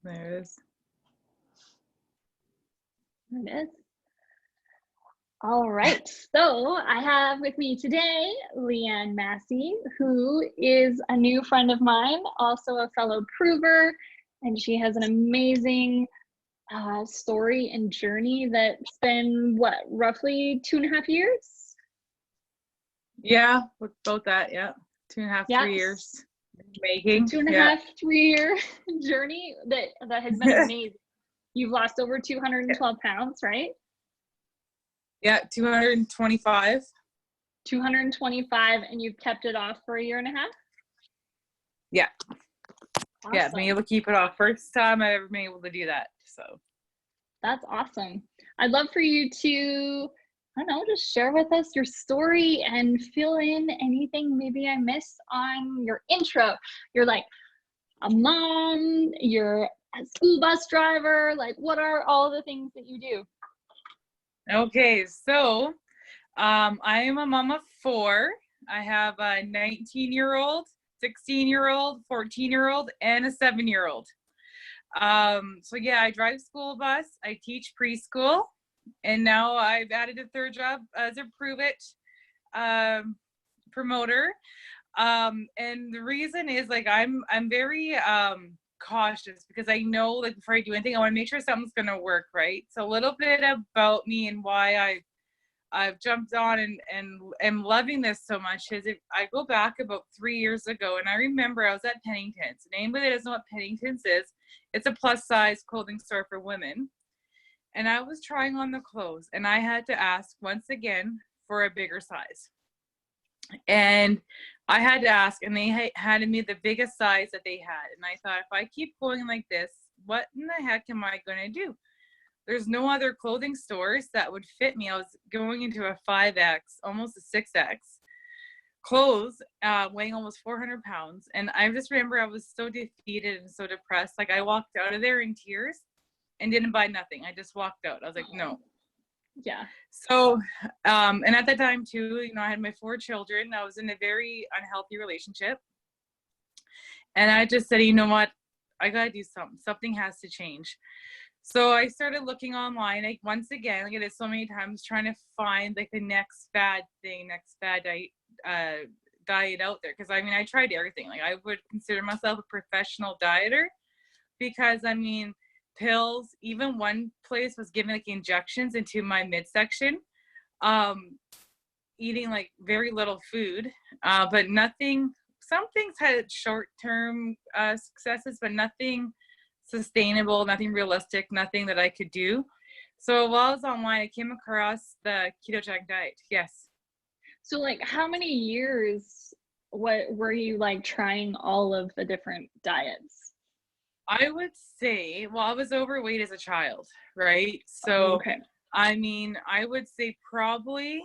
There it is. There it is. All right, so I have with me today Leanne Masse, who is a new friend of mine, also a fellow prover, and she has an amazing story and journey that's been, what, roughly 2.5 years? Yeah, with both that, yeah. 2.5, Yeah. 3 years making. 2.5, 3-year journey that has been amazing. You've lost over 212 pounds, right? Yeah, 225. 225, and you've kept it off for 1.5 years? Yeah. Awesome. Yeah, been able to keep it off. First time I've ever been able to do that. So that's awesome. I'd love for you to, I don't know, just share with us your story and fill in anything maybe I missed on your intro. You're like a mom, you're a school bus driver, like what are all the things that you do? okay, so I am a mom of 4. I have a 19-year-old, 16-year-old, 14-year-old, and a 7-year-old. So yeah, I drive school bus, I teach preschool, and now I've added a 3rd job as a Prove It promoter. And the reason is like I'm very cautious because I know like before I do anything, I want to make sure something's gonna work, right? So a little bit about me and why I've jumped on and am loving this so much is I go back about 3 years ago, and I remember I was at Pennington's. And anybody that doesn't know what Pennington's is, it's a plus size clothing store for women. And I was trying on the clothes, and I had to ask once again for a bigger size. And I had to ask, and they handed me the biggest size that they had. And I thought, if I keep going like this, what in the heck am I going to do? There's no other clothing stores that would fit me. I was going into a 5X, almost a 6X clothes, weighing almost 400 pounds. And I just remember I was so defeated and so depressed. Like I walked out of there in tears and didn't buy nothing. I just walked out. I was like, no. Yeah. So, and at that time too, you know, I had my 4 children. I was in a very unhealthy relationship. And I just said, you know what? I got to do something. Something has to change. So I started looking online, like once again, like I did so many times, trying to find like the next fad thing, next fad diet out there. Because I mean, I tried everything. Like I would consider myself a professional dieter because I mean, pills, even one place was giving like injections into my midsection, eating like very little food, but nothing. Some things had short-term successes, but nothing sustainable, nothing realistic, nothing that I could do. So while I was online, I came across the ketogenic diet. Yes. So like how many years were you like trying all of the different diets? I would say, well, I was overweight as a child, right? So, okay. I mean, I would say probably,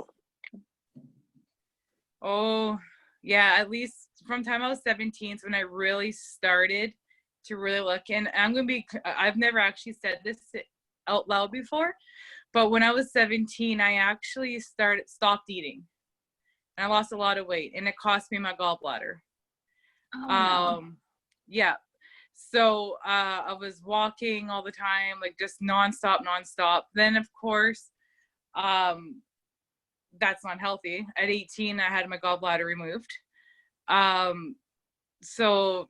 at least from the time I was 17 is when I really started to really look. And I've never actually said this out loud before, but when I was 17, I actually stopped eating. And I lost a lot of weight, and it cost me my gallbladder. Oh, no. Yeah. So I was walking all the time, like just nonstop. Then, of course, that's not healthy. At 18, I had my gallbladder removed. So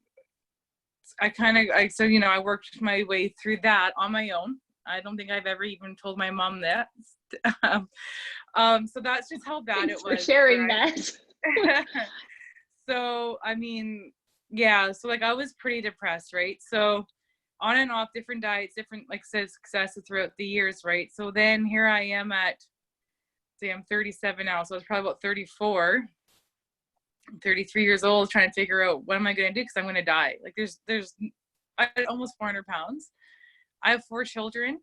I worked my way through that on my own. I don't think I've ever even told my mom that. So that's just how bad Thanks it was. For sharing that. So, I mean, yeah, so like I was pretty depressed, right? So on and off different diets, different like successes throughout the years, right? So then here I am I'm 37 now, so I was probably about 34, 33 years old, trying to figure out what am I going to do because I'm going to die. Like I had almost 400 pounds. I have 4 children,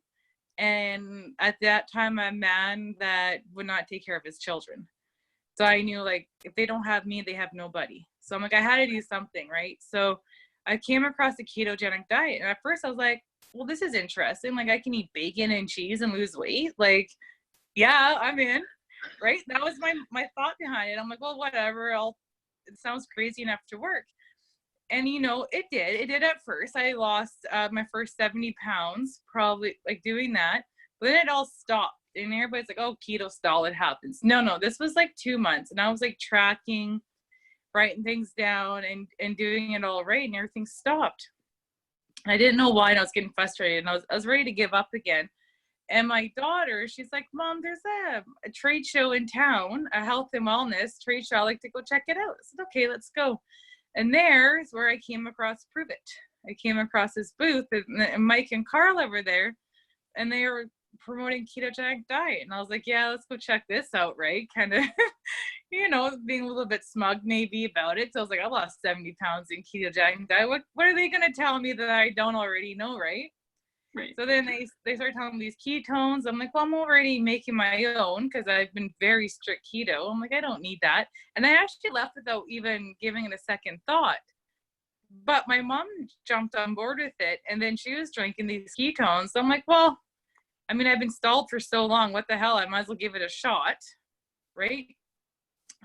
and at that time, I'm a man that would not take care of his children. So I knew like if they don't have me, they have nobody. So I'm like, I had to do something, right? So I came across the ketogenic diet, and at first I was like, well, this is interesting. Like I can eat bacon and cheese and lose weight. Like, yeah, I'm in, right? That was my thought behind it. I'm like, well, whatever. It sounds crazy enough to work. And, you know, it did at first. I lost my first 70 pounds, probably like doing that. But then it all stopped. And everybody's like, oh, keto stall, it happens. No, this was like 2 months. And I was like tracking, writing things down and doing it all right. And everything stopped. I didn't know why. And I was getting frustrated. And I was ready to give up again. And my daughter, she's like, Mom, there's a trade show in town, a health and wellness trade show. I like to go check it out. I said, okay, let's go. And there's where I came across Prove It. I came across this booth, and Mike and Carla were there, and they were promoting ketogenic diet. And I was like, yeah, let's go check this out, right? Kind of, you know, being a little bit smug maybe about it. So I was like, I lost 70 pounds in ketogenic diet. What are they going to tell me that I don't already know, right? Right. So then they started telling me these ketones. I'm like, well, I'm already making my own because I've been very strict keto. I'm like, I don't need that. And I actually left without even giving it a second thought. But my mom jumped on board with it, and then she was drinking these ketones. So I'm like, well, I mean, I've been stalled for so long. What the hell? I might as well give it a shot, right?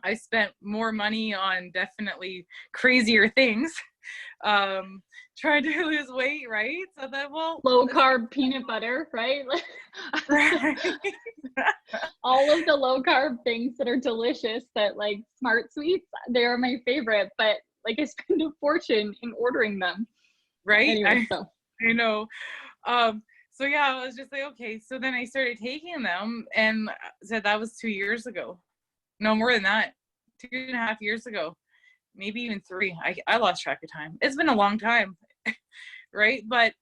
I spent more money on definitely crazier things, trying to lose weight, right? So then, well, low carb peanut butter, right? right. All of the low carb things that are delicious, that like Smart Sweets, they are my favorite, but like I spend a fortune in ordering them. Right. Anyway, I know. So yeah, I was just like, okay. So then I started taking them, and said that was 2 years ago. No, more than that, 2.5 years ago, maybe even 3. I lost track of time. It's been a long time, right? But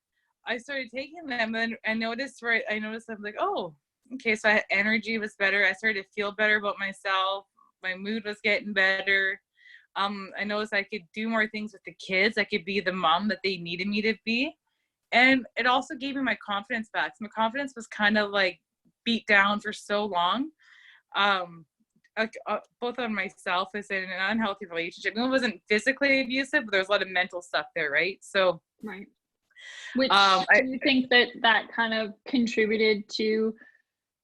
I started taking them, and I noticed, I'm like, oh, okay. So energy was better. I started to feel better about myself. My mood was getting better. I noticed I could do more things with the kids. I could be the mom that they needed me to be. And it also gave me my confidence back. So my confidence was kind of like beat down for so long. Both on myself as in an unhealthy relationship. It wasn't physically abusive, but there was a lot of mental stuff there, right? So, right. Which do you think that kind of contributed to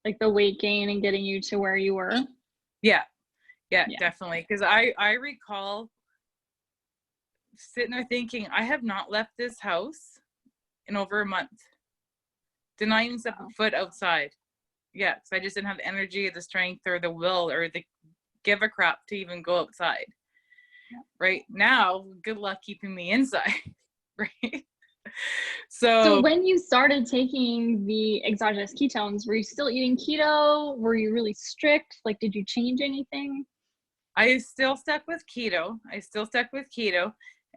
like the weight gain and getting you to where you were? Yeah, definitely. Because I recall sitting there thinking, I have not left this house in over a month. Did not even step a foot outside. Yeah, because I just didn't have the energy, the strength, or the will, or the give a crap to even go outside. Yeah. Right now, good luck keeping me inside. Right. So when you started taking the exogenous ketones, were you still eating keto? Were you really strict? Like, did you change anything? I still stuck with keto.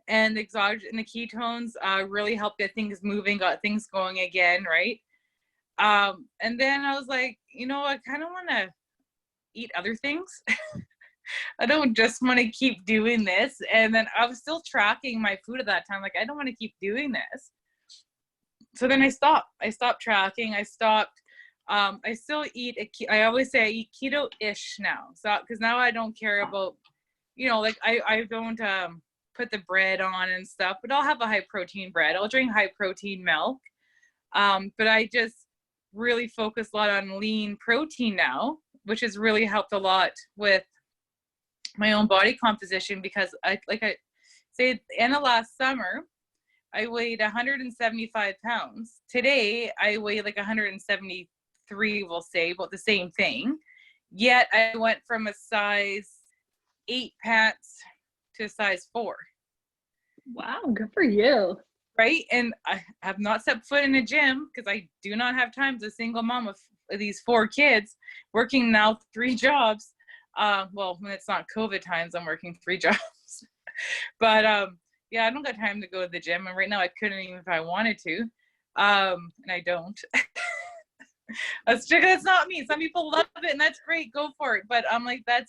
And the ketones really helped get things moving, got things going again, right? And then I was like, you know, I kind of want to eat other things. I don't just want to keep doing this. And then I was still tracking my food at that time. Like, I don't want to keep doing this. So then I stopped tracking. I stopped. I still eat. I always say I eat keto-ish now. So, because now I don't care about, you know, like I don't put the bread on and stuff, but I'll have a high protein bread. I'll drink high protein milk. But I just really focus a lot on lean protein now, which has really helped a lot with my own body composition, because I say in the last summer, I weighed 175 pounds. Today, I weigh like 173, we'll say, about the same thing. Yet I went from a size 8 pants to a size 4. Wow, good for you. Right? And I have not set foot in a gym because I do not have time as a single mom of these 4 kids, working now 3 jobs. Well, when it's not COVID times, I'm working 3 jobs. But yeah, I don't got time to go to the gym. And right now I couldn't even if I wanted to. And I don't. That's not me. Some people love it and that's great. Go for it. But I'm like, I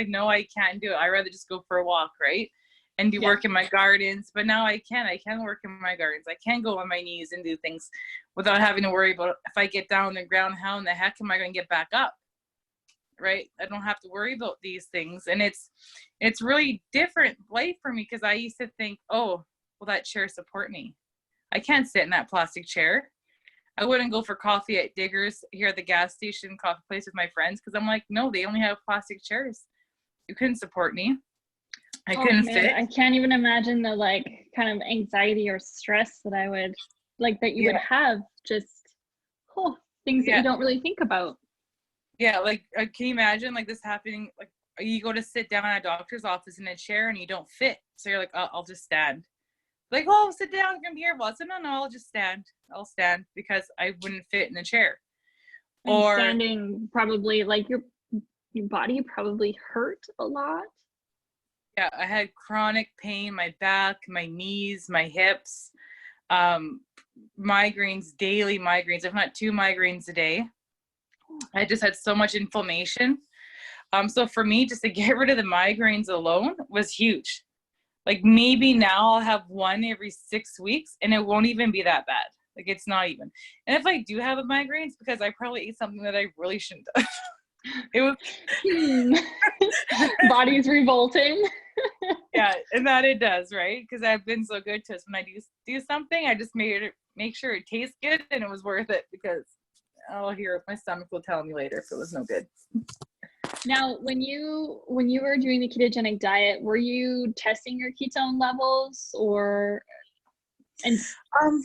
know I can't do it. I'd rather just go for a walk, right? And do work in my gardens. But now I can work in my gardens. I can go on my knees and do things without having to worry about if I get down on the ground, how in the heck am I going to get back up? Right? I don't have to worry about these things. And it's really different life for me, because I used to think, oh, will that chair support me? I can't sit in that plastic chair. I wouldn't go for coffee at Diggers here at the gas station coffee place with my friends, because I'm like, no, they only have plastic chairs. You couldn't support me. I Oh couldn't man, fit. I can't even imagine the like kind of anxiety or stress that I would like that you would Yeah. have just oh, things that Yeah. you don't really think about. Yeah. Like, can you imagine like this happening? Like, you go to sit down at a doctor's office in a chair and you don't fit. So you're like, oh, I'll just stand. Like, oh, sit down, come here. Well, I said, no, I'll just stand. I'll stand because I wouldn't fit in the chair. And Or, standing probably like your body probably hurt a lot. yeah, I had chronic pain, my back, my knees, my hips, um, migraines, daily migraines, if not 2 migraines a day. I just had so much inflammation. So for me, just to get rid of the migraines alone was huge. Like maybe now I'll have one every 6 weeks and it won't even be that bad. Like it's not even. And if I do have a migraine, it's because I probably ate something that I really shouldn't have. It was Body's revolting. yeah, and that it does, right? Because I've been so good to us. When I do something, I just make sure it tastes good and it was worth it because I'll hear my stomach will tell me later if it was no good. Now, when you were doing the ketogenic diet, were you testing your ketone levels or and Um,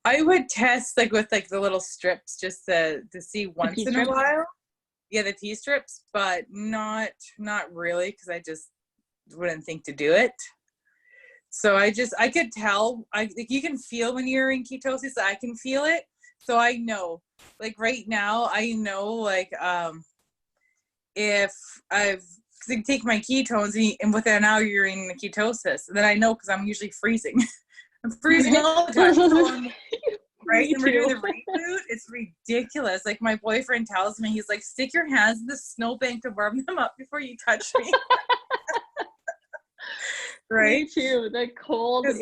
I would test like with like the little strips just to see the once P in a strips? while. Yeah, the T strips, but not really because I just wouldn't think to do it. So I could tell. Like you can feel when you're in ketosis. I can feel it, so I know. Like right now, I know like if I've cause I take my ketones and within an hour you're in ketosis, and then I know because I'm usually freezing. I'm freezing all the time. So right? Me And we're doing too. the reboot. It's ridiculous. Like my boyfriend tells me, he's like, stick your hands in the snowbank to warm them up before you touch me. Right? Me too. The cold is,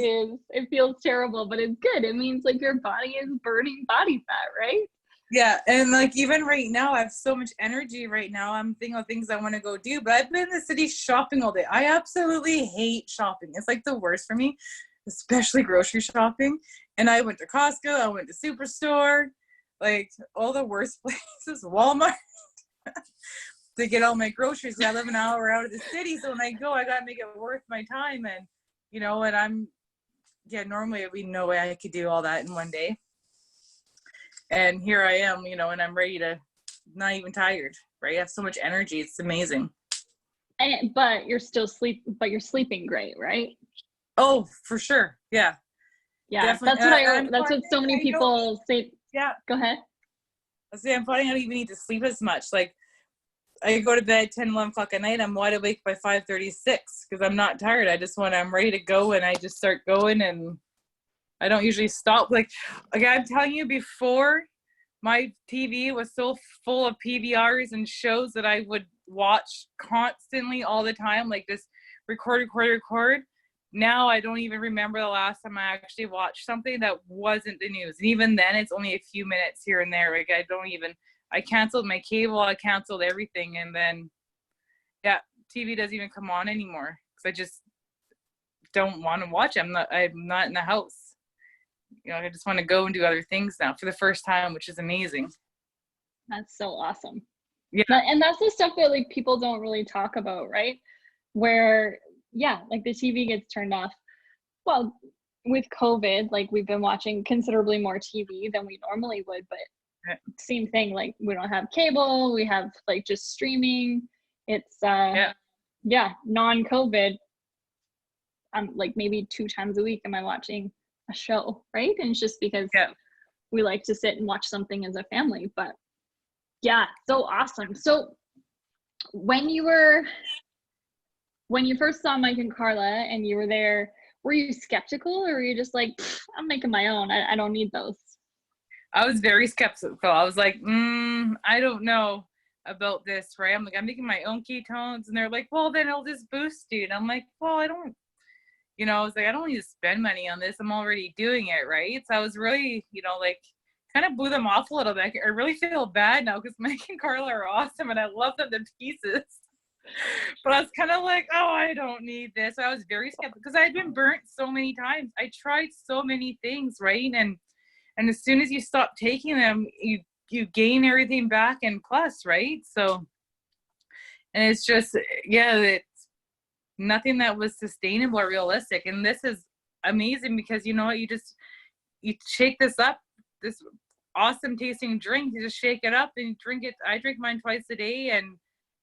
it feels terrible, but it's good. It means like your body is burning body fat, right? Yeah. And like even right now, I have so much energy right now. I'm thinking of things I want to go do, but I've been in the city shopping all day. I absolutely hate shopping. It's like the worst for me, especially grocery shopping. And I went to Costco, I went to Superstore, like all the worst places, Walmart, to get all my groceries. I live an hour out of the city, so when I go, I gotta make it worth my time. And and normally there'd be no way I could do all that in one day. And here I am, and I'm ready to, not even tired, right? I have so much energy. It's amazing. But you're sleeping great, right? Oh, for sure. Yeah, Yeah, definitely. that's what so many I don't need, people say. yeah, Go ahead. I'm finding I don't even need to sleep as much. Like I go to bed 10, 11 o'clock at night. I'm wide awake by 5:36 because I'm not tired. I'm ready to go and I just start going and I don't usually stop. Like I'm telling you, before my TV was so full of PVRs and shows that I would watch constantly all the time, like just record. Now I don't even remember the last time I actually watched something that wasn't the news. And even then, it's only a few minutes here and there. Like I canceled my cable, I canceled everything. And then, yeah, TV doesn't even come on anymore because I just don't want to watch it. I'm not in the house. I just want to go and do other things now for the first time, which is amazing. That's so awesome. Yeah. And that's the stuff that like people don't really talk about, right? Where, yeah, like the TV gets turned off. Well, with COVID, like we've been watching considerably more TV than we normally would, but same thing, like we don't have cable, we have like just streaming. It's non-COVID. Like maybe 2 times a week am I watching a show, right? And it's just because we like to sit and watch something as a family. But yeah, so awesome. So when you first saw Mike and Carla and you were there, were you skeptical or were you just like, I'm making my own, I don't need those? I was very skeptical. I was like, I don't know about this, right? I'm like, I'm making my own ketones. And they're like, well, then it'll just boost you. And I'm like, well, I don't, I was like, I don't need to spend money on this. I'm already doing it, right? So I was really, like, kind of blew them off a little bit. I really feel bad now because Mike and Carla are awesome and I love them to pieces. But I was kind of like, oh, I don't need this. I was very skeptical because I had been burnt so many times. I tried so many things, right? And as soon as you stop taking them, you gain everything back and plus, right? So, and it's just, nothing that was sustainable or realistic. And this is amazing because you know what, you shake this up, this awesome tasting drink, you just shake it up and drink it. I drink mine twice a day and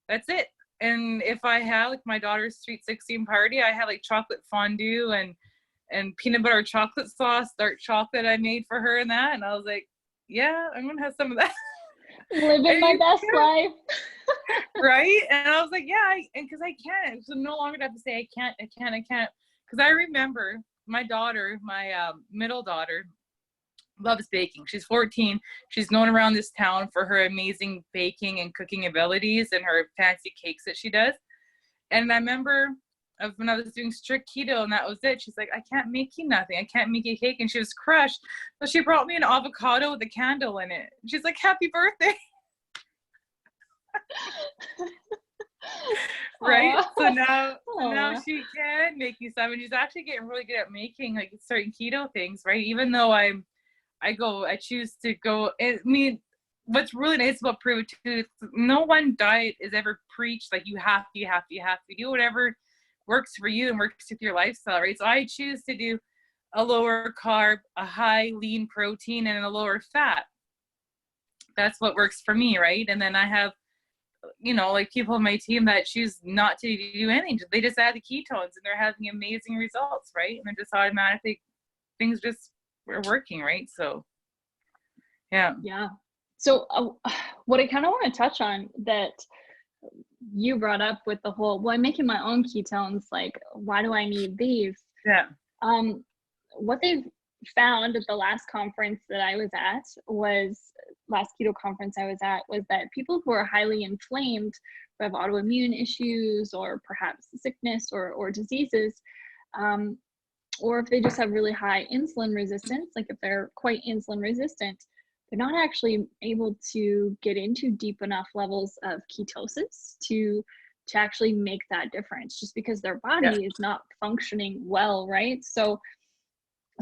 that's it. And if I have like my daughter's sweet 16 party, I have like chocolate fondue and peanut butter chocolate sauce, dark chocolate I made for her and that. And I was like, yeah, I'm going to have some of that. Living my best life. Right. And I was like, yeah, and because I can't. So no longer have to say I can't. Because I remember my daughter, my middle daughter, loves baking. She's 14. She's known around this town for her amazing baking and cooking abilities and her fancy cakes that she does. And I remember when I was doing strict keto and that was it, she's like, I can't make you nothing. I can't make you cake. And she was crushed. So she brought me an avocado with a candle in it. She's like, happy birthday. Right. Aww. So now Aww. she can make you some, and she's actually getting really good at making like certain keto things, right? Even though I choose to go. I mean, what's really nice about Prove It too, no one diet is ever preached like you have to do whatever works for you and works with your lifestyle, right? So I choose to do a lower carb, a high lean protein, and a lower fat. That's what works for me, right? And then I have, you know, like people on my team that choose not to do anything. They just add the ketones and they're having amazing results, right? And then just automatically things just are working, right? So, yeah. Yeah. So what I kind of want to touch on that you brought up with the whole, well, I'm making my own ketones, like, why do I need these? Yeah. What they've found at the last conference that I was at last keto conference I was at, was that people who are highly inflamed, who have autoimmune issues or perhaps sickness or diseases, or if they just have really high insulin resistance, like if they're quite insulin resistant, they're not actually able to get into deep enough levels of ketosis to actually make that difference, just because their body is not functioning well, right? So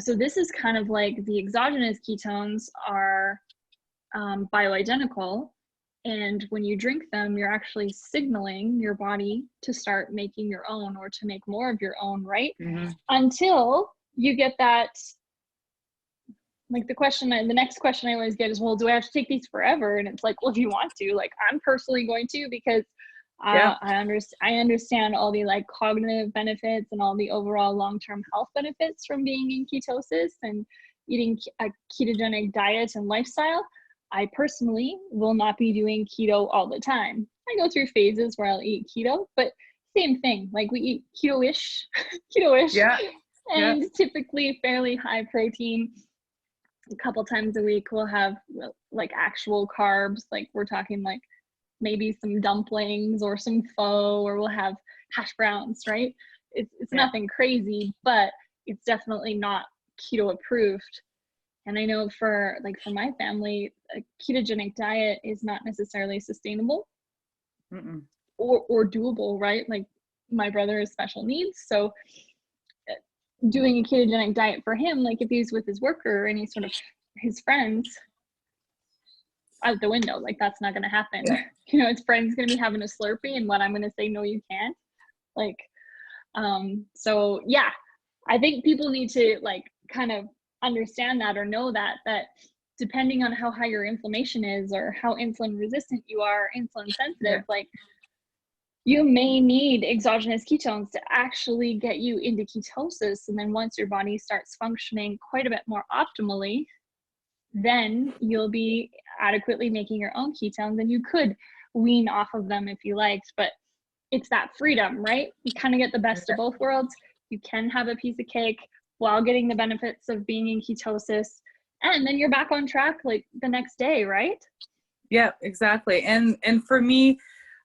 this is kind of like the exogenous ketones are bioidentical, and when you drink them, you're actually signaling your body to start making your own or to make more of your own, right? Mm-hmm. Until you get that, like the next question I always get is, well, do I have to take these forever? And it's like, well, if you want to, like, I'm personally going to, because I understand all the like cognitive benefits and all the overall long-term health benefits from being in ketosis and eating a ketogenic diet and lifestyle. I personally will not be doing keto all the time. I go through phases where I'll eat keto, but same thing, like we eat keto-ish, and typically fairly high protein. A couple times a week we'll have like actual carbs, like we're talking like maybe some dumplings or some pho, or we'll have hash browns, right? It's nothing crazy, but it's definitely not keto approved. And I know for my family, a ketogenic diet is not necessarily sustainable or doable, right? Like my brother has special needs, so doing a ketogenic diet for him, like if he's with his worker or any sort of his friends, out the window. Like that's not going to happen. You know, his friend's going to be having a Slurpee and what I'm going to say, no, you can't. Like, so yeah, I think people need to like kind of understand that or know that depending on how high your inflammation is or how insulin resistant you are, insulin sensitive, like you may need exogenous ketones to actually get you into ketosis. And then once your body starts functioning quite a bit more optimally, then you'll be adequately making your own ketones, and you could wean off of them if you liked. But it's that freedom, right? You kind of get the best of both worlds. You can have a piece of cake while getting the benefits of being in ketosis, and then you're back on track like the next day, right? Yeah, exactly. And for me,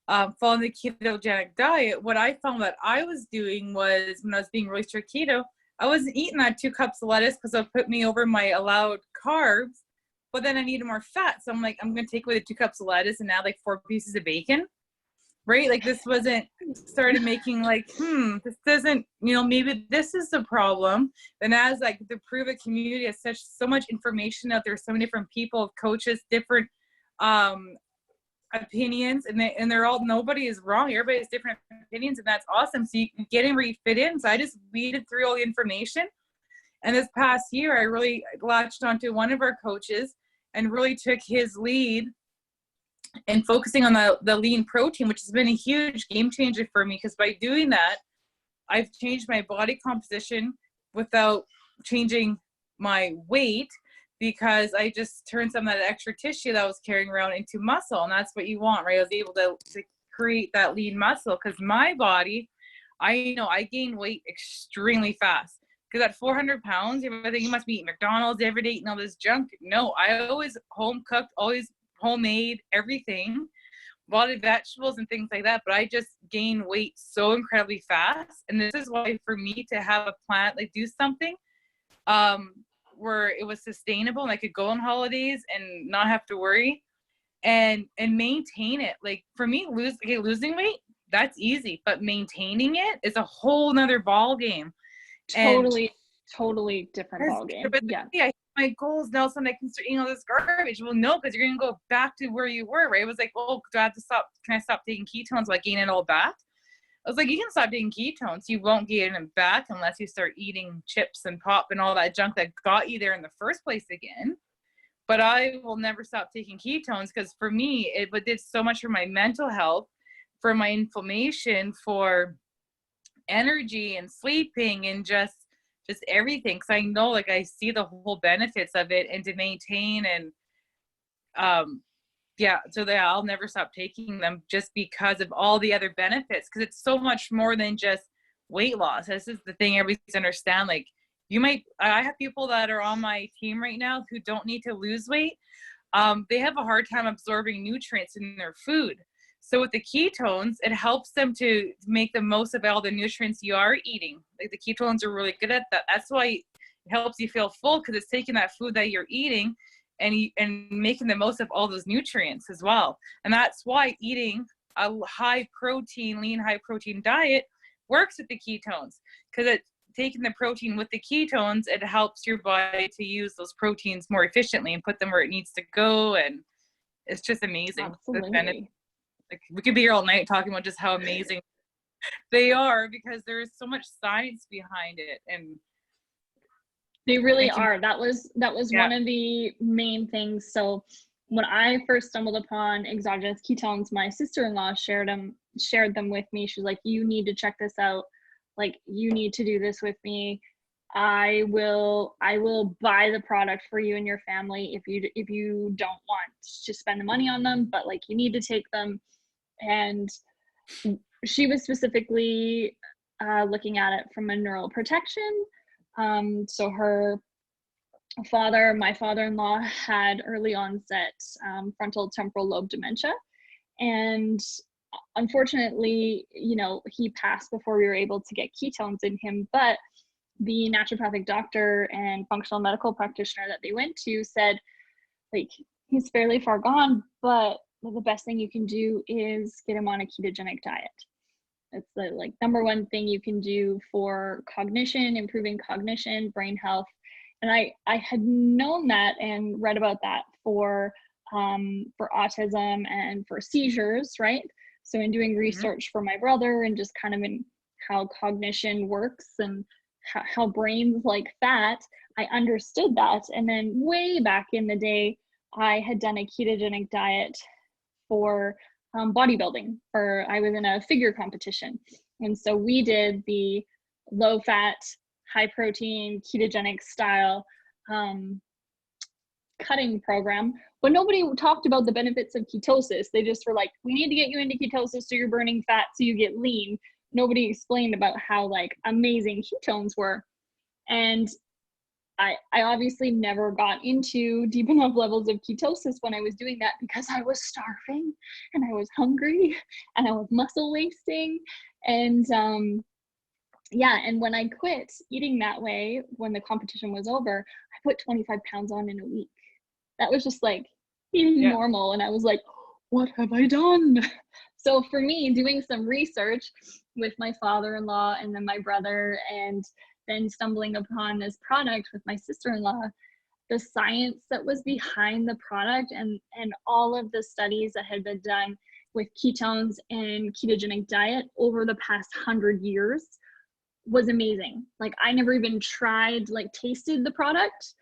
following the ketogenic diet, what I found that I was doing was, when I was being really strict keto, I wasn't eating that 2 cups of lettuce because it put me over my allowed carbs, but then I needed more fat. So I'm like, I'm going to take away the 2 cups of lettuce and add like 4 pieces of bacon, right? Like this wasn't, started making like, this doesn't, you know, maybe this is the problem. And as like the Prove It community has so much information out there, so many different people, coaches, different opinions, and they're all, nobody is wrong. Everybody has different opinions, and that's awesome. So you can get in where you fit in. So I just weeded through all the information. And this past year, I really latched onto one of our coaches and really took his lead and focusing on the lean protein, which has been a huge game changer for me, because by doing that, I've changed my body composition without changing my weight, because I just turned some of that extra tissue that I was carrying around into muscle. And that's what you want, right? I was able to create that lean muscle, because my body, I know I gain weight extremely fast. Because at 400 pounds, you think you must be eating McDonald's every day, eating all this junk. No, I always home cooked, always homemade, everything, a lot of vegetables and things like that. But I just gain weight so incredibly fast. And this is why for me to have a plan, like do something where it was sustainable and I could go on holidays and not have to worry and maintain it. Like for me, losing weight, that's easy, but maintaining it is a whole nother ball game. Totally different ball game. Yeah, my goals now, so I can start eating all this garbage. Well, no, because you're gonna go back to where you were, right? It was like, oh, do I have to stop? Can I stop taking ketones? Will I gain it all back? I was like, you can stop taking ketones. You won't gain it back unless you start eating chips and pop and all that junk that got you there in the first place again. But I will never stop taking ketones, because for me, it did so much for my mental health, for my inflammation, for energy and sleeping, and just everything. Because I know, like, I see the whole benefits of it, and to maintain and so that I'll never stop taking them, just because of all the other benefits, because it's so much more than just weight loss. This is the thing everybody's understand. Like, I have people that are on my team right now who don't need to lose weight. They have a hard time absorbing nutrients in their food. So with the ketones, it helps them to make the most of all the nutrients you are eating. Like, the ketones are really good at that. That's why it helps you feel full, because it's taking that food that you're eating and making the most of all those nutrients as well. And that's why eating a lean high protein diet works with the ketones, because it's taking the protein with the ketones, it helps your body to use those proteins more efficiently and put them where it needs to go. And it's just amazing. Absolutely. Like, we could be here all night talking about just how amazing they are, because there is so much science behind it. And they really are. That was one of the main things. So when I first stumbled upon exogenous ketones, my sister-in-law shared them with me. She was like, you need to check this out. Like, you need to do this with me. I will buy the product for you and your family if you don't want to spend the money on them, but like, you need to take them. And she was specifically looking at it from a neural protection. So my father-in-law had early onset frontal temporal lobe dementia. And unfortunately, he passed before we were able to get ketones in him. But the naturopathic doctor and functional medical practitioner that they went to said, like, he's fairly far gone, but the best thing you can do is get him on a ketogenic diet. It's the number one thing you can do for cognition, improving cognition, brain health. And I had known that and read about that for autism and for seizures, right? So in doing research for my brother and just kind of in how cognition works and how brains like fat, I understood that. And then way back in the day, I had done a ketogenic diet for bodybuilding. I was in a figure competition. And so we did the low fat, high protein, ketogenic style cutting program, but nobody talked about the benefits of ketosis. They just were like, we need to get you into ketosis so you're burning fat so you get lean. Nobody explained about how amazing ketones were. And I obviously never got into deep enough levels of ketosis when I was doing that, because I was starving and I was hungry and I was muscle wasting. And and when I quit eating that way, when the competition was over, I put 25 pounds on in a week. That was just eating normal. And I was like, what have I done? So for me, doing some research with my father-in-law and then my brother, and then stumbling upon this product with my sister-in-law, the science that was behind the product and all of the studies that had been done with ketones and ketogenic diet over the past 100 years was amazing. Like I never even tried, like tasted the product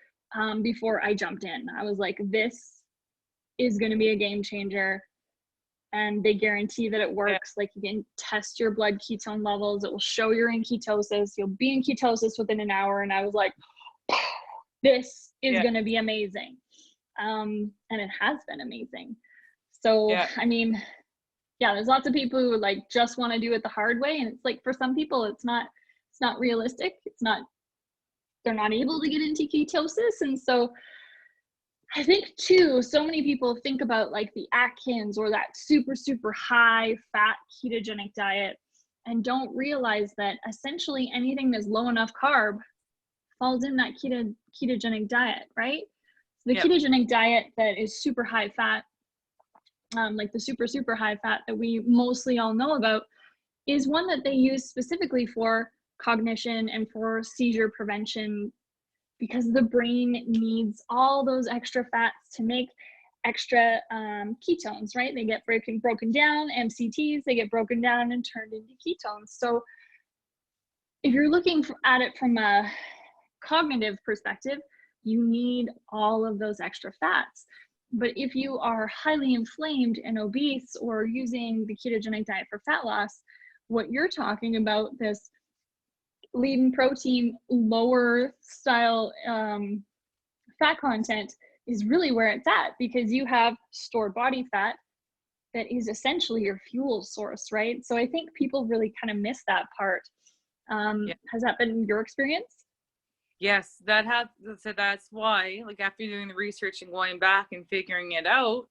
before I jumped in. I was like, this is going to be a game changer. And they guarantee that it works. Like you can test your blood ketone levels. It will show you're in ketosis. You'll be in ketosis within an hour. And I was like, this is going to be amazing. And it has been amazing. So, I mean, there's lots of people who like just want to do it the hard way. And it's like, for some people, it's not realistic. They're not able to get into ketosis. And so I think too, so many people think about like the Atkins or that super, super high fat ketogenic diet and don't realize that essentially anything that's low enough carb falls in that ketogenic diet, right? So the ketogenic diet that is super high fat, like the super, super high fat that we mostly all know about, is one that they use specifically for cognition and for seizure prevention, because the brain needs all those extra fats to make extra ketones, right? They get broken down, MCTs, they get broken down and turned into ketones. So if you're looking at it from a cognitive perspective, you need all of those extra fats. But if you are highly inflamed and obese or using the ketogenic diet for fat loss, what you're talking about, this lean protein, lower style fat content, is really where it's at, because you have stored body fat that is essentially your fuel source, right? So I think people really kind of miss that part. Has that been your experience? Yes, so that's why, like after doing the research and going back and figuring it out,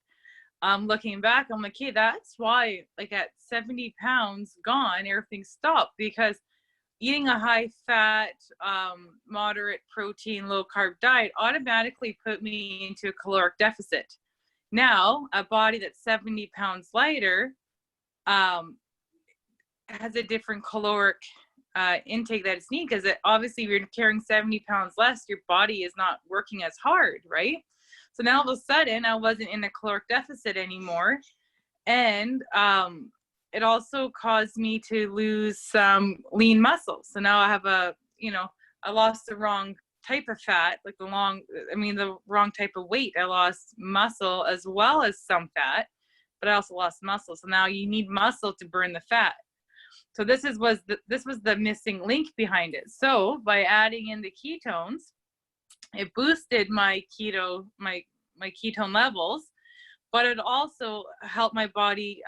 looking back, I'm like, hey, that's why, like at 70 pounds gone, everything stopped, because eating a high fat, moderate protein, low carb diet automatically put me into a caloric deficit. Now, a body that's 70 pounds lighter has a different caloric intake that it's needed, because obviously if you're carrying 70 pounds less, your body is not working as hard, right? So now all of a sudden I wasn't in a caloric deficit anymore. And it also caused me to lose some lean muscle. So now I have I lost the wrong type of fat, like the wrong type of weight. I lost muscle as well as some fat, but I also lost muscle. So now you need muscle to burn the fat. So this was the missing link behind it. So by adding in the ketones, it boosted my ketone levels, but it also helped my body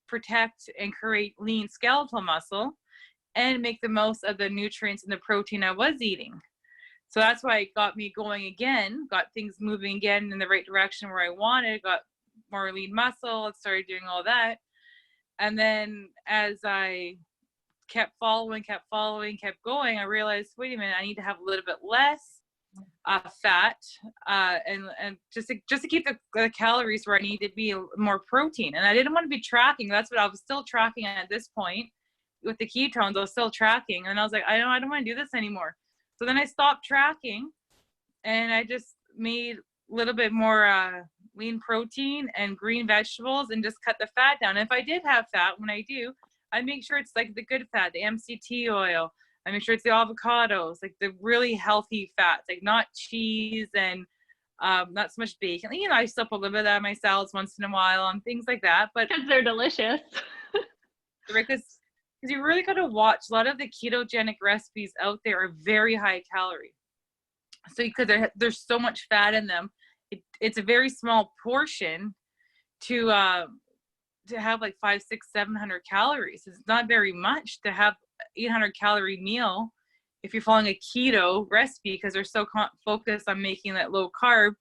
protect and create lean skeletal muscle and make the most of the nutrients and the protein I was eating. So that's why it got me going again, got things moving again in the right direction where I wanted, got more lean muscle, started doing all that. And then as I kept following, kept going, I realized, wait a minute, I need to have a little bit less fat and just to keep the calories where I need to be, more protein. And I didn't want to be tracking. That's what I was still tracking at this point with the ketones. I was still tracking, and I was like, I don't want to do this anymore. So then I stopped tracking, and I just made a little bit more lean protein and green vegetables, and just cut the fat down. And if I did have fat, when I do, I make sure it's like the good fat, the MCT oil. I make sure it's the avocados, like the really healthy fats, like not cheese and not so much bacon. I still put a little bit of that in my salads once in a while and things like that. But because they're delicious. Because you really got to watch. A lot of the ketogenic recipes out there are very high calorie. So because there's so much fat in them, it's a very small portion to have like 500, 600, 700 calories. It's not very much to have 800 calorie meal if you're following a keto recipe, because they're so focused on making that low carb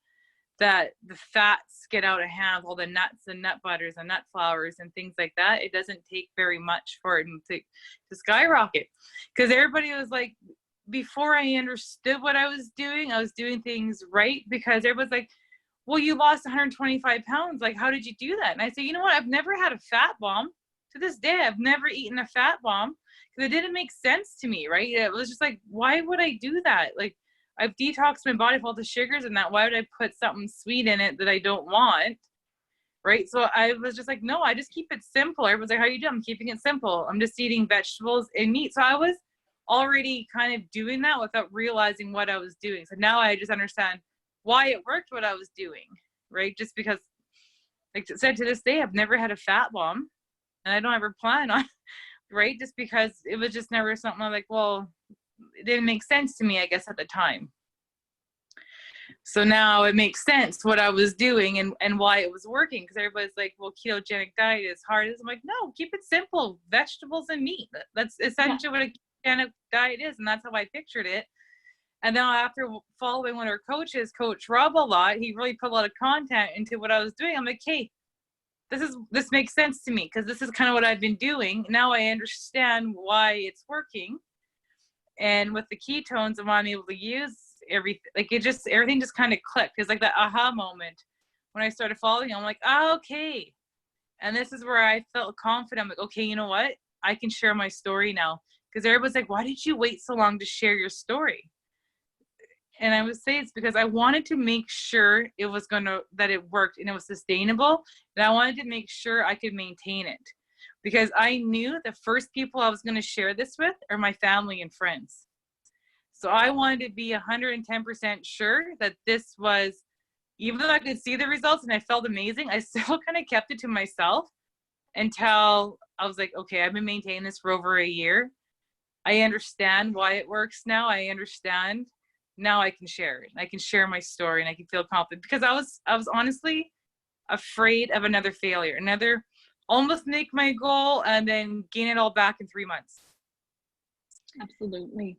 that the fats get out of hand, all the nuts and nut butters and nut flours and things like that. It doesn't take very much for it to skyrocket, because everybody was like, before I understood what I was doing things right, because everybody's like, well, you lost 125 pounds. Like, how did you do that? And I say, you know what? I've never had a fat bomb. To this day, I've never eaten a fat bomb, because it didn't make sense to me, right? It was just like, why would I do that? Like, I've detoxed my body of all the sugars and that. Why would I put something sweet in it that I don't want? Right. So I was just like, no, I just keep it simple. Everyone's like, how you doing? I'm keeping it simple. I'm just eating vegetables and meat. So I was already kind of doing that without realizing what I was doing. So now I just understand why it worked, what I was doing. Right. Just because, like I said, to this day, I've never had a fat bomb and I don't ever plan on, right? Just because it was just never something I'm like, well, it didn't make sense to me, I guess, at the time. So now it makes sense what I was doing and why it was working. Because everybody's like, well, ketogenic diet is hard. I'm like, no, keep it simple. Vegetables and meat. That's essentially what a ketogenic diet is. And that's how I pictured it. And now after following one of our coaches, Coach Rob, a lot, he really put a lot of content into what I was doing. I'm like, hey, this makes sense to me because this is kind of what I've been doing. Now I understand why it's working. And with the ketones, I'm able to use everything. Like everything just kind of clicked. It's like that aha moment when I started following. I'm like, oh, okay. And this is where I felt confident. I'm like, okay, you know what? I can share my story now. Because everybody's like, why did you wait so long to share your story? And I would say it's because I wanted to make sure that it worked and it was sustainable. And I wanted to make sure I could maintain it. Because I knew the first people I was going to share this with are my family and friends. So I wanted to be 110% sure that this was, even though I could see the results and I felt amazing, I still kind of kept it to myself until I was like, okay, I've been maintaining this for over a year. I understand why it works now. I understand. Now I can share it. I can share my story and I can feel confident because I was honestly afraid of another failure, almost make my goal and then gain it all back in 3 months. Absolutely.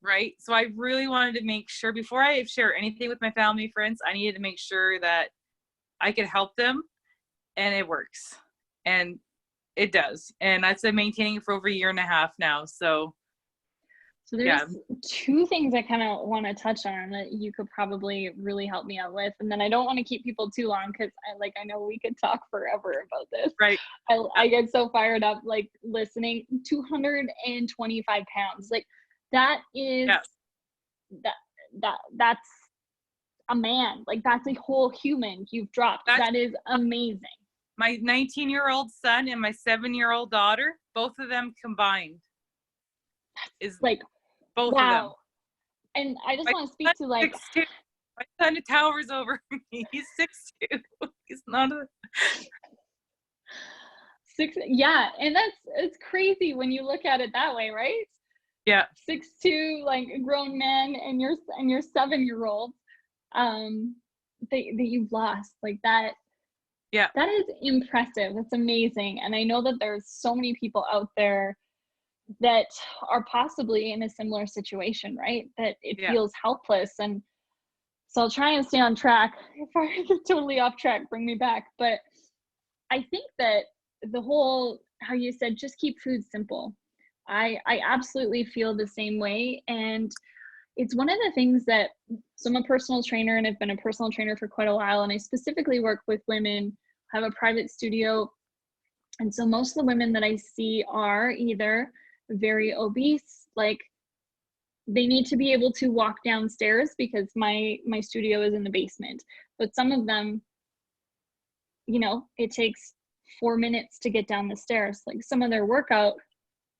Right. So I really wanted to make sure before I share anything with my family, friends, I needed to make sure that I could help them and it works. And it does. And I've been maintaining it for over a year and a half now. So there's two things I kind of want to touch on that you could probably really help me out with. And then I don't want to keep people too long because I know we could talk forever about this. Right. I get so fired up, like listening. 225 pounds. Like that is, that's a man. Like that's a whole human you've dropped. That is amazing. My 19-year-old son and my 7-year-old daughter, both of them combined is like both of them. And I just want to speak to like 6'2". My son towers over me. He's 6'2". He's not a 6. Yeah, and it's crazy when you look at it that way, right? Yeah. 6'2", like grown men, and your 7-year-old that you've lost, like that. Yeah. That is impressive. That's amazing. And I know that there's so many people out there that are possibly in a similar situation, right? That it feels helpless. And so I'll try and stay on track. If I get totally off track, bring me back. But I think that the whole, how you said, just keep food simple. I absolutely feel the same way. And it's one of the things that, so I'm a personal trainer and I've been a personal trainer for quite a while. And I specifically work with women, have a private studio. And so most of the women that I see are either very obese, like they need to be able to walk downstairs because my studio is in the basement. But some of them, you know, it takes 4 minutes to get down the stairs. Like some of their workout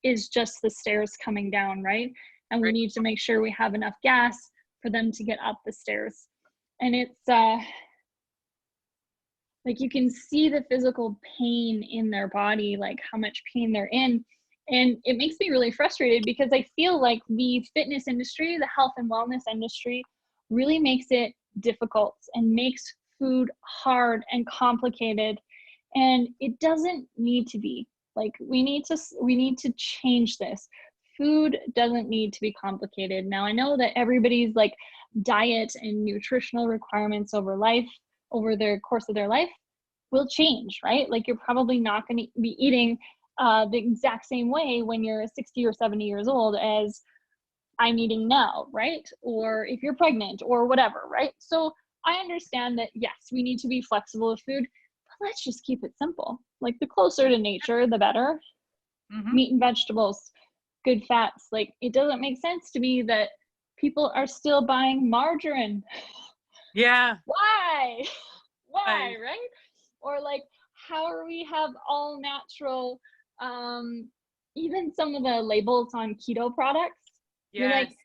is just the stairs coming down, right? And we need to make sure we have enough gas for them to get up the stairs. And it's like you can see the physical pain in their body, like how much pain they're in. And it makes me really frustrated because I feel like the fitness industry, the health and wellness industry, really makes it difficult and makes food hard and complicated. And it doesn't need to be. Like we need to change this. Food doesn't need to be complicated. Now I know that everybody's like diet and nutritional requirements over their course of their life will change, right? Like you're probably not going to be eating the exact same way when you're 60 or 70 years old as I'm eating now, right? Or if you're pregnant or whatever, right? So I understand that, yes, we need to be flexible with food, but let's just keep it simple. Like the closer to nature, the better. Meat and vegetables, good fats. Like it doesn't make sense to me that people are still buying margarine. Yeah. Why? Why, I, right? Or like, how are we have all natural, even some of the labels on keto products, you're like, yes.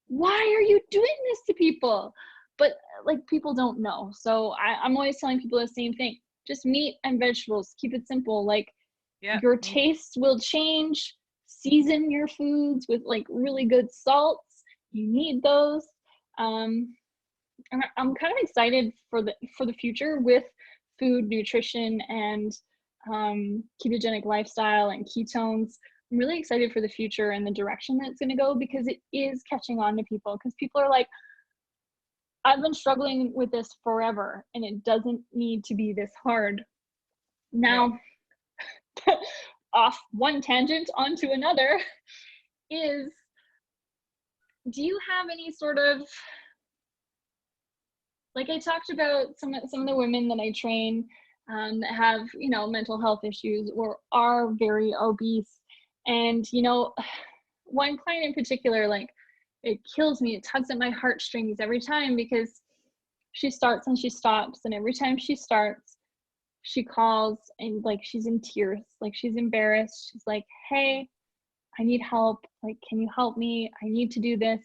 why are you doing this to people? But like, people don't know. So I'm always telling people the same thing. Just meat and vegetables. Keep it simple. Like, Yeah. your Me. taste will change. Season your foods with like really good salts. You need those. And I'm kind of excited for the future with food, nutrition, and ketogenic lifestyle and ketones. I'm really excited for the future and the direction that it's going to go, because it is catching on to people. Because people are like, I've been struggling with this forever, and it doesn't need to be this hard. Yeah. Now, off one tangent onto another is, do you have any sort of, like I talked about some of the women that I train that have, mental health issues or are very obese. And, one client in particular, like, it kills me. It tugs at my heartstrings every time, because she starts and she stops. And every time she starts, she calls and like, she's in tears, like she's embarrassed. She's like, hey, I need help. Like, can you help me? I need to do this.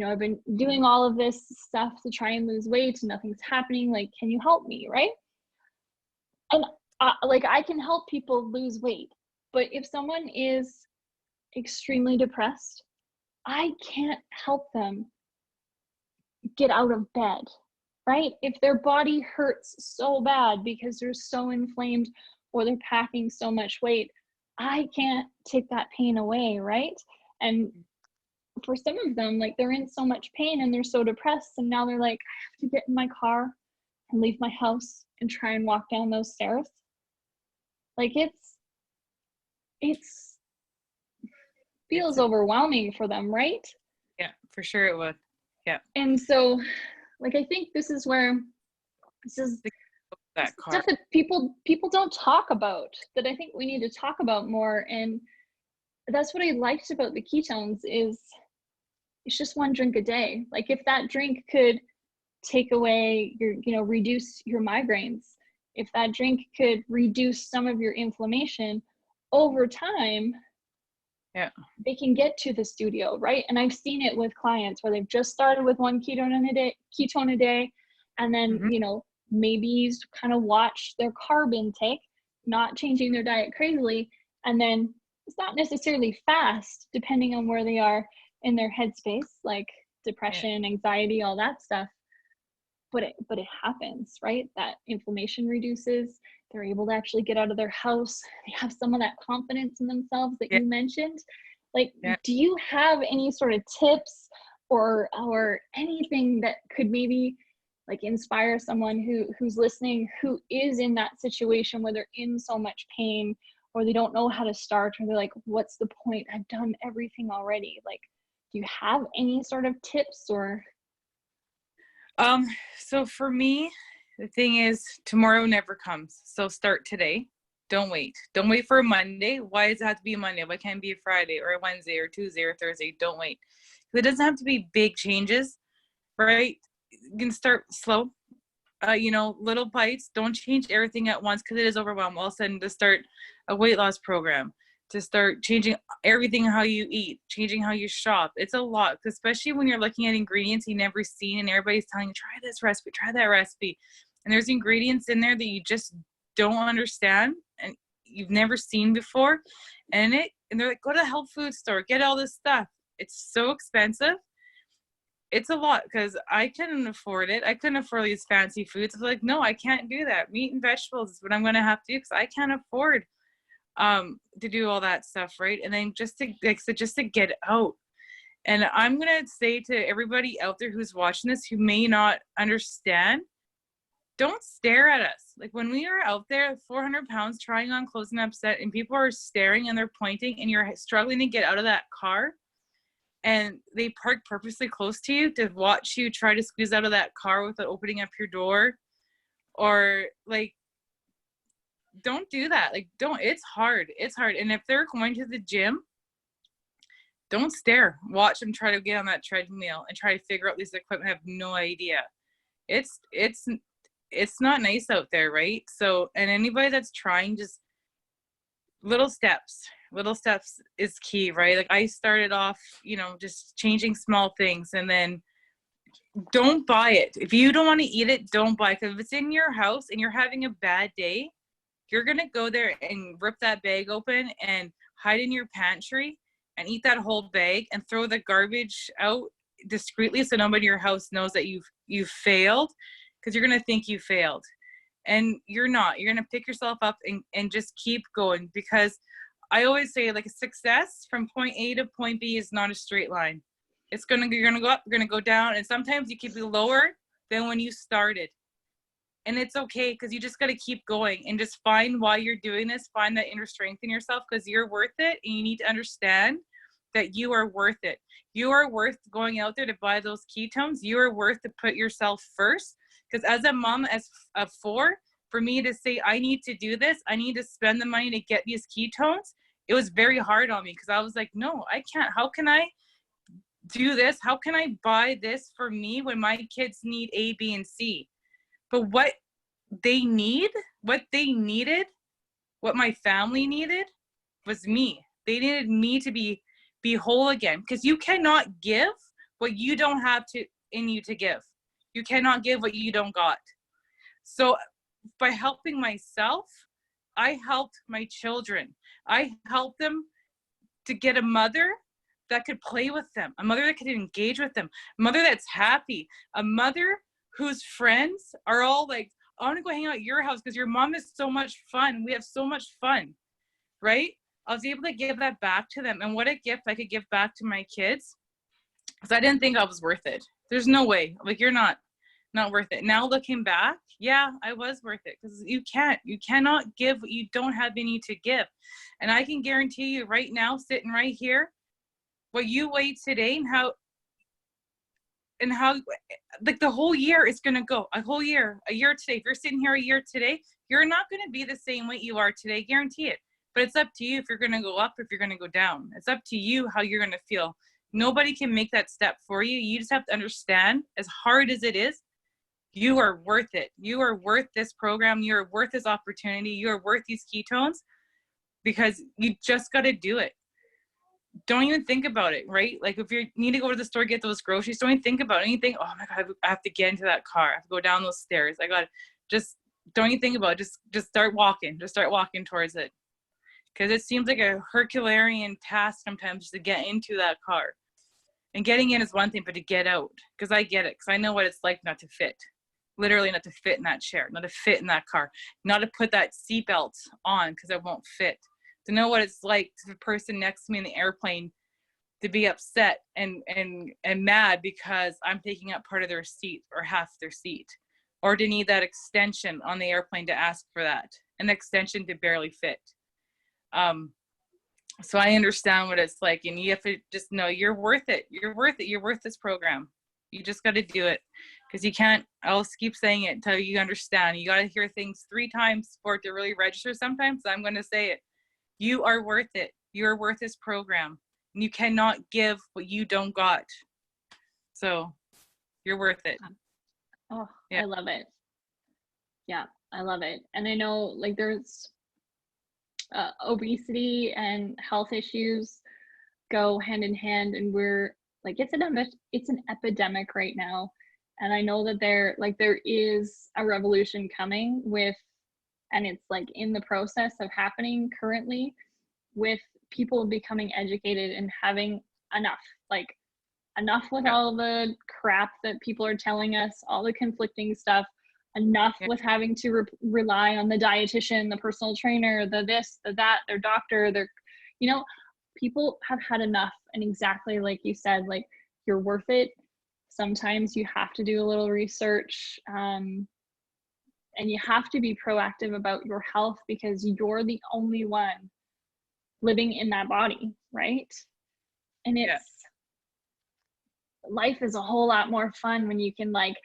I've been doing all of this stuff to try and lose weight and nothing's happening. Like, can you help me? Right. And like, I can help people lose weight, but if someone is extremely depressed, I can't help them get out of bed, right? If their body hurts so bad because they're so inflamed or they're packing so much weight, I can't take that pain away, right? And for some of them, like, they're in so much pain and they're so depressed, and now they're like, I have to get in my car and leave my house and try and walk down those stairs. Like, it's feels It's overwhelming for them, right? yeah, for sure it would. Yeah. And so, like, I think this is That car. stuff that people don't talk about, that I think we need to talk about more. And that's what I liked about the ketones, is it's just one drink a day. Like, if that drink could take away your, reduce your migraines, if that drink could reduce some of your inflammation over time, Yeah. they can get to the studio, right? And I've seen it with clients where they've just started with one ketone a day, and then, Mm-hmm. maybe kind of watch their carb intake, not changing their diet crazily. And then it's not necessarily fast, depending on where they are in their headspace, like Yeah. depression, anxiety, all that stuff. But it happens, right? That inflammation reduces. They're able to actually get out of their house. They have some of that confidence in themselves that Yeah. you mentioned. Like, Yeah. do you have any sort of tips or anything that could maybe like inspire someone who's listening, who is in that situation where they're in so much pain, or they don't know how to start, or they're like, what's the point? I've done everything already. Like, do you have any sort of tips or? So for me, the thing is, tomorrow never comes. So start today. Don't wait. Don't wait for a Monday. Why does it have to be a Monday? Why can't it be a Friday or a Wednesday or Tuesday or Thursday? Don't wait. It doesn't have to be big changes, right? You can start slow. Little bites. Don't change everything at once, because it is overwhelming. All of a sudden, to start a weight loss program, to start changing everything, how you eat, changing how you shop. It's a lot, especially when you're looking at ingredients you never seen, and everybody's telling you, try this recipe, try that recipe. And there's ingredients in there that you just don't understand and you've never seen before. And they're like, go to the health food store, get all this stuff. It's so expensive. It's a lot, because I couldn't afford it. I couldn't afford these fancy foods. I was like, no, I can't do that. Meat and vegetables is what I'm going to have to do, because I can't afford to do all that stuff, right? And then just to get out. And I'm going to say to everybody out there who's watching this who may not understand, don't stare at us. Like, when we are out there 400 pounds trying on clothes and upset, and people are staring and they're pointing, and you're struggling to get out of that car, and they park purposely close to you to watch you try to squeeze out of that car without opening up your door, or like, don't do that. Like, don't. It's hard. And if they're going to the gym, Don't stare. Watch them try to get on that treadmill and try to figure out this equipment. I have no idea. It's not nice out there, right? So, and anybody that's trying, just little steps is key, right? Like I started off, just changing small things, and then don't buy it. If you don't want to eat it, don't buy it. Because if it's in your house and you're having a bad day, you're going to go there and rip that bag open and hide in your pantry and eat that whole bag and throw the garbage out discreetly so nobody in your house knows that you've failed, because you're going to think you failed. And you're not. You're going to pick yourself up and just keep going, because I always say, like, success from point A to point B is not a straight line. You're going to go up, you're going to go down, and sometimes you keep it lower than when you started. And it's okay, because you just got to keep going and just find why you're doing this. Find that inner strength in yourself, because you're worth it. And you need to understand that you are worth it. You are worth going out there to buy those ketones. You are worth to put yourself first. Because as a mom of 4, for me to say, I need to do this, I need to spend the money to get these ketones, it was very hard on me, because I was like, no, I can't. How can I do this? How can I buy this for me when my kids need A, B, and C? But what they needed, what my family needed was me. They needed me to be whole again, because you cannot give what you don't have in you to give. You cannot give what you don't got. So by helping myself, I helped my children. I helped them to get a mother that could play with them, a mother that could engage with them, a mother that's happy, a mother whose friends are all like, I want to go hang out at your house because your mom is so much fun. We have so much fun, right? I was able to give that back to them. And what a gift I could give back to my kids, because I didn't think I was worth it. There's no way. Like, you're not worth it. Now looking back, yeah, I was worth it, because you cannot give what you don't have in you to give. And I can guarantee you right now, sitting right here, what you weigh today and how like the whole year is going to go, a year today. If you're sitting here a year today, you're not going to be the same weight you are today, guarantee it. But it's up to you if you're going to go up, if you're going to go down. It's up to you how you're going to feel. Nobody can make that step for you. You just have to understand, as hard as it is, you are worth it. You are worth this program. You are worth this opportunity. You are worth these ketones, because you just got to do it. Don't even think about it, right? Like, if you need to go to the store, get those groceries, don't even think about anything. Oh my God, I have to get into that car. I have to go down those stairs. Don't even think about it. Just start walking. Just start walking towards it. Because it seems like a Herculean task sometimes to get into that car. And getting in is one thing, but to get out, because I get it, because I know what it's like not to fit. Literally not to fit in that chair, not to fit in that car, not to put that seatbelt on because it won't fit. To know what it's like to the person next to me in the airplane to be upset and mad because I'm taking up part of their seat or half their seat, or to need that extension on the airplane to ask for that, an extension to barely fit. So I understand what it's like, and you have to just know you're worth it. You're worth it. You're worth this program. You just got to do it, because you can't, I'll keep saying it until you understand. You got to hear things 3 times for it to really register sometimes. So I'm going to say it. You are worth it. You're worth this program. And you cannot give what you don't got. So you're worth it. Oh, yeah. I love it. Yeah, I love it. And I know, like, there's obesity and health issues go hand in hand, and we're like, it's an epidemic right now. And I know that there is a revolution coming with, and it's like in the process of happening currently, with people becoming educated and having enough with all the crap that people are telling us, all the conflicting stuff, enough with having to rely on the dietitian, the personal trainer, the this, the that, their doctor, people have had enough. And exactly like you said, like, you're worth it. Sometimes you have to do a little research, and you have to be proactive about your health, because you're the only one living in that body, right? And life is a whole lot more fun when you can, like,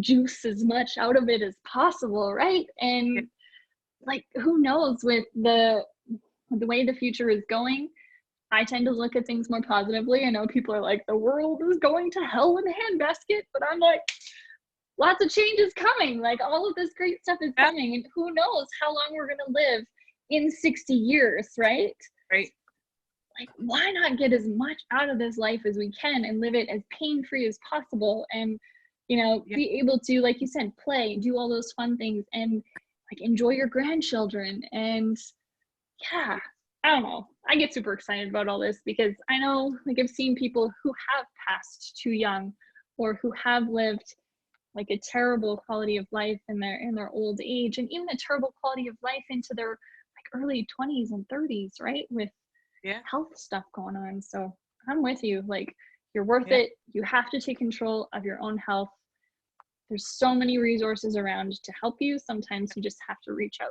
juice as much out of it as possible, right? And like, who knows, with the way the future is going, I tend to look at things more positively. I know people are like, the world is going to hell in a handbasket, but I'm like, lots of change is coming. Like all of this great stuff is coming, and who knows how long we're going to live in 60 years, right? Right. Like, why not get as much out of this life as we can and live it as pain-free as possible, and be able to, like you said, play, do all those fun things, and like enjoy your grandchildren. And yeah, I don't know, I get super excited about all this because I know, like, I've seen people who have passed too young, or who have lived like a terrible quality of life in their old age, and even a terrible quality of life into their like early 20s and 30s, right, with health stuff going on. So I'm with you. Like, you're worth it. You have to take control of your own health. There's so many resources around to help you. Sometimes you just have to reach out.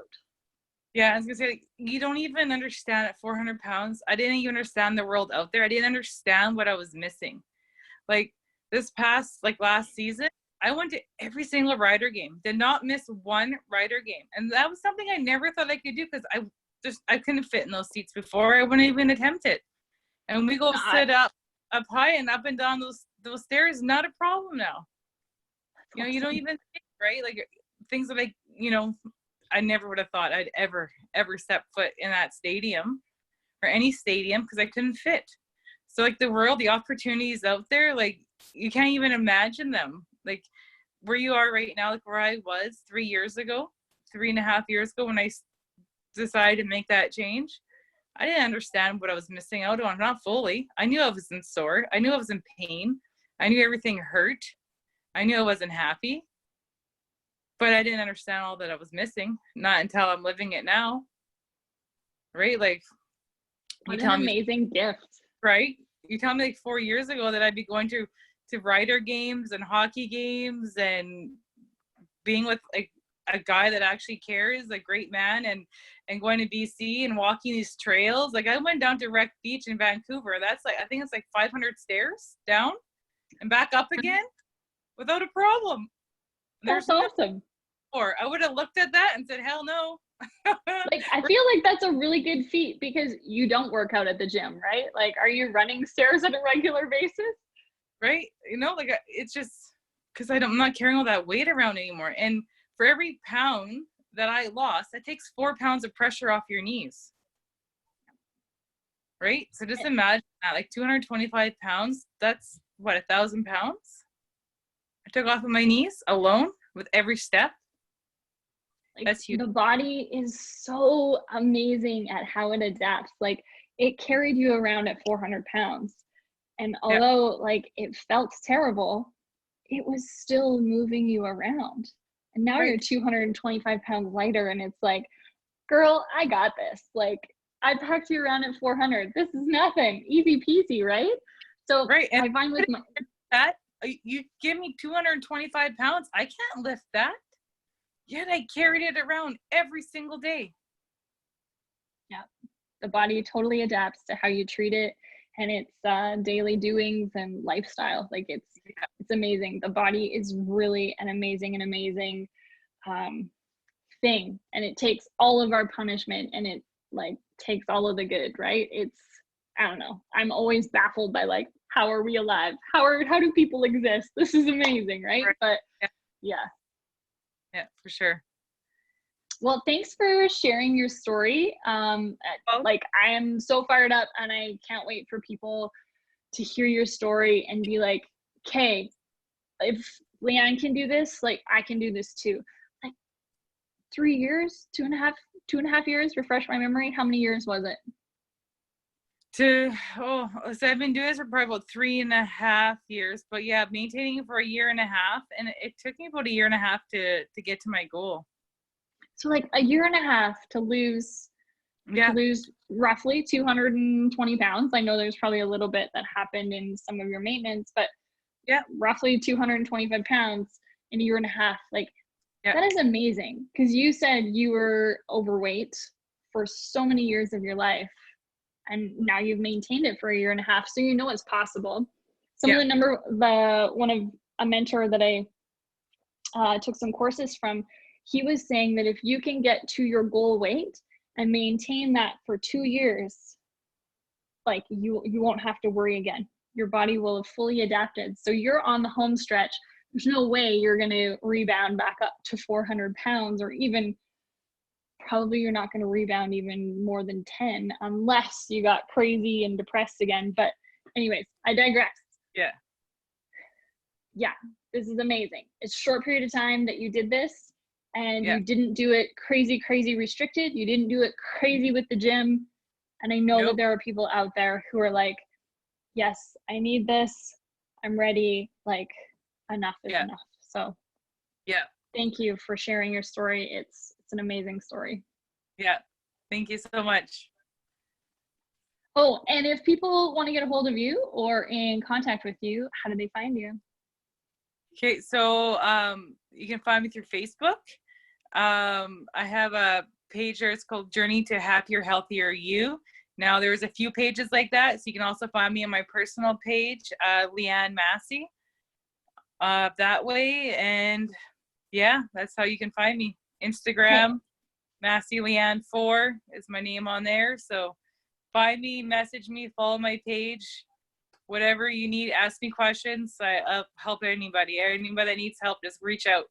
Yeah, I was gonna say, you don't even understand at 400 pounds. I didn't even understand the world out there. I didn't understand what I was missing. Like this past, like last season, I went to every single rider game, did not miss one rider game. And that was something I never thought I could do because I couldn't fit in those seats before. I wouldn't even attempt it. And we go sit up high and up and down those stairs, not a problem now. You know, you don't even think, right? Like things that I never would have thought I'd ever step foot in that stadium or any stadium because I couldn't fit. So like the world, the opportunities out there, like you can't even imagine them. Like where you are right now, like where I was 3.5 years ago when I decided to make that change, I didn't understand what I was missing out on, not fully. I knew I was in sore. I knew I was in pain. I knew everything hurt. I knew I wasn't happy. But I didn't understand all that I was missing, not until I'm living it now. Right? Like, what an amazing gift. Right? You tell me like 4 years ago that I'd be going to rider games and hockey games and being with like a guy that actually cares, a great man, and going to BC and walking these trails. Like I went down to Wreck Beach in Vancouver. That's like, I think it's like 500 stairs down and back up again without a problem. That's awesome. Or I would have looked at that and said, hell no. Like, I feel like that's a really good feat because you don't work out at the gym, right? Like, are you running stairs on a regular basis? Right? You know, like it's just because I'm not carrying all that weight around anymore. And for every pound that I lost, that takes 4 pounds of pressure off your knees. Right? So just imagine that, like 225 pounds, that's what, 1,000 pounds I took off of my knees alone with every step. Like, that's huge. The body is so amazing at how it adapts. Like it carried you around at 400 pounds. And although like it felt terrible, it was still moving you around. And now you're 225 pounds lighter and it's like, girl, I got this. Like I packed you around at 400. This is nothing. Easy peasy, right? So and I find with that, you give me 225 pounds, I can't lift that. Yet I carried it around every single day. Yeah, the body totally adapts to how you treat it and its daily doings and lifestyle. Like it's amazing. The body is really an amazing thing, and it takes all of our punishment and it like takes all of the good, right? It's, I don't know, I'm always baffled by like, how are we alive? How do people exist? This is amazing, right? But yeah, for sure. Well, thanks for sharing your story. Like I am so fired up and I can't wait for people to hear your story and be like, okay, if Leanne can do this, like I can do this too. Like 3 years, 2.5 years, refresh my memory. How many years was it? So I've been doing this for probably about 3.5 years, but yeah, maintaining it for 1.5 years, and it took me about 1.5 years to get to my goal. So like 1.5 years to lose roughly 220 pounds. I know there's probably a little bit that happened in some of your maintenance, but roughly 225 pounds in 1.5 years. Like that is amazing, because you said you were overweight for so many years of your life. And now you've maintained it for 1.5 years, so you know it's possible. Some of a mentor that I took some courses from, he was saying that if you can get to your goal weight and maintain that for 2 years, like you won't have to worry again. Your body will have fully adapted. So you're on the home stretch. There's no way you're going to rebound back up to 400 pounds, or even probably you're not going to rebound even more than 10 unless you got crazy and depressed again. But anyways, I digress. Yeah. Yeah, this is amazing. It's a short period of time that you did this, and Yeah. you didn't do it crazy restricted. You didn't do it crazy with the gym. And I know that there are people out there who are like, yes, I need this. I'm ready. Like, enough is enough. So yeah, thank you for sharing your story. It's an amazing story. Yeah. Thank you so much. Oh, and if people want to get a hold of you or in contact with you, how do they find you? Okay, so you can find me through Facebook. I have a page there. It's called Journey to Happier, Healthier You. Now, there's a few pages like that, so you can also find me on my personal page, Leanne Masse, that way. And yeah, that's how you can find me. Instagram, Masse Leanne 4 is my name on there. So find me, message me, follow my page. Whatever you need, ask me questions. I'll help anybody. Anybody that needs help, just reach out.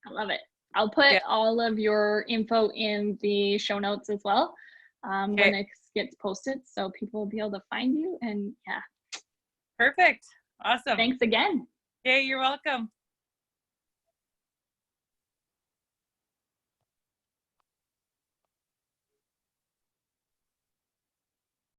I love it. I'll put all of your info in the show notes as well when it gets posted, so people will be able to find you. And yeah. Perfect. Awesome. Thanks again. Okay, you're welcome.